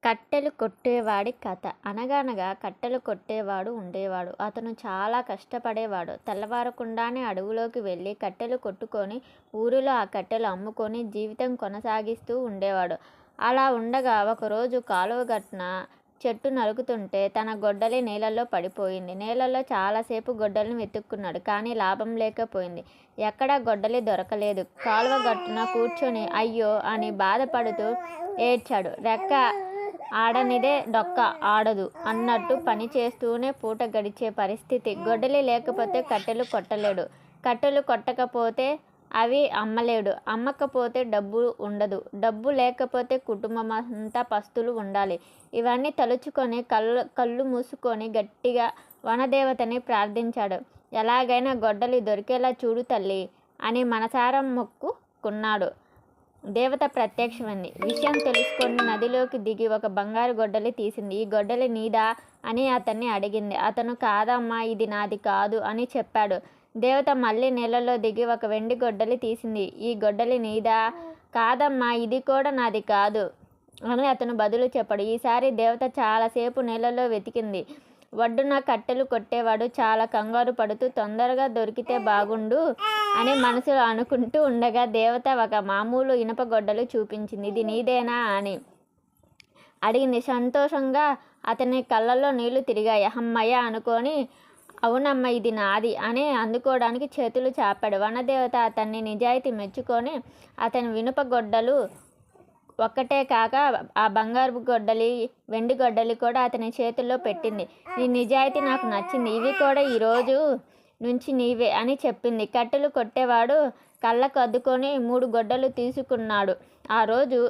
కట్టెలు కొట్టేవాడి కథ. అనగనగా కట్టెలు కొట్టేవాడు ఉండేవాడు. అతను చాలా కష్టపడేవాడు. తెల్లవారకుండానే అడవిలోకి వెళ్ళి కట్టెలు కొట్టుకొని ఊరిలో ఆ కట్టెలు అమ్ముకొని జీవితం కొనసాగిస్తూ ఉండేవాడు. అలా ఉండగా ఒకరోజు కాలువ గట్టున చెట్టు నరుకుతుంటే తన గొడ్డలి నీళ్ళల్లో పడిపోయింది. నీళ్ళల్లో చాలాసేపు గొడ్డలిని వెతుక్కున్నాడు. కానీ లాభం లేకపోయింది. ఎక్కడా గొడ్డలి దొరకలేదు. కాలువ గట్టున కూర్చొని అయ్యో అని బాధపడుతూ ఏడ్చాడు. రెక్క ఆడనిదే డొక్క ఆడదు అన్నట్టు పని చేస్తూనే పూట గడిచే పరిస్థితి. గొడ్డలి లేకపోతే కట్టెలు కొట్టలేడు. కట్టెలు కొట్టకపోతే అవి అమ్మలేడు. అమ్మకపోతే డబ్బు ఉండదు. డబ్బు లేకపోతే కుటుంబం అంతా పస్తులు ఉండాలి. ఇవన్నీ తలుచుకొని కళ్ళు మూసుకొని గట్టిగా వనదేవతని ప్రార్థించాడు. ఎలాగైనా గొడ్డలి దొరికేలా చూడు తల్లి అని మనసారా మొక్కుకున్నాడు. దేవత ప్రత్యక్షమైంది. విషయం తెలుసుకొని నదిలోకి దిగి ఒక బంగారు గొడ్డలి తీసింది. ఈ గొడ్డలి నీదా అని అతన్ని అడిగింది. అతను కాదమ్మా, ఇది నాది కాదు అని చెప్పాడు. దేవత మళ్ళీ నీళ్ళలో దిగి ఒక వెండి గొడ్డలి తీసింది. ఈ గొడ్డలి నీదా? కాదమ్మా, ఇది కూడా నాది కాదు అని అతను బదులు చెప్పాడు. ఈసారి దేవత చాలాసేపు నీళ్ళలో వెతికింది. ఒడ్డున కట్టెలు కొట్టేవాడు చాలా కంగారు పడుతూ తొందరగా దొరికితే బాగుండు అని మనసులో అనుకుంటూ ఉండగా దేవత ఒక మామూలు ఇనుప గొడ్డలు చూపించింది. ఇది నీదేనా అని అడిగింది. సంతోషంగా అతని కళ్ళల్లో నీళ్లు తిరిగాయి. అమ్మయ్య అనుకొని అవునమ్మ, ఇది నాది అని అందుకోవడానికి చేతులు చాపాడు. వనదేవత అతన్ని నిజాయితీ మెచ్చుకొని అతని ఇనుప గొడ్డలు ఒక్కటే కాక ఆ బంగారు గొడ్డలి, వెండి గొడ్డలి కూడా అతని చేతుల్లో పెట్టింది. నీ నిజాయితీ నాకు నచ్చింది. ఇవి కూడా ఈరోజు నుంచి నీవే అని చెప్పింది. కట్టెలు కొట్టేవాడు కళ్ళకు అద్దుకొని 3 గొడ్డలు తీసుకున్నాడు. ఆ రోజు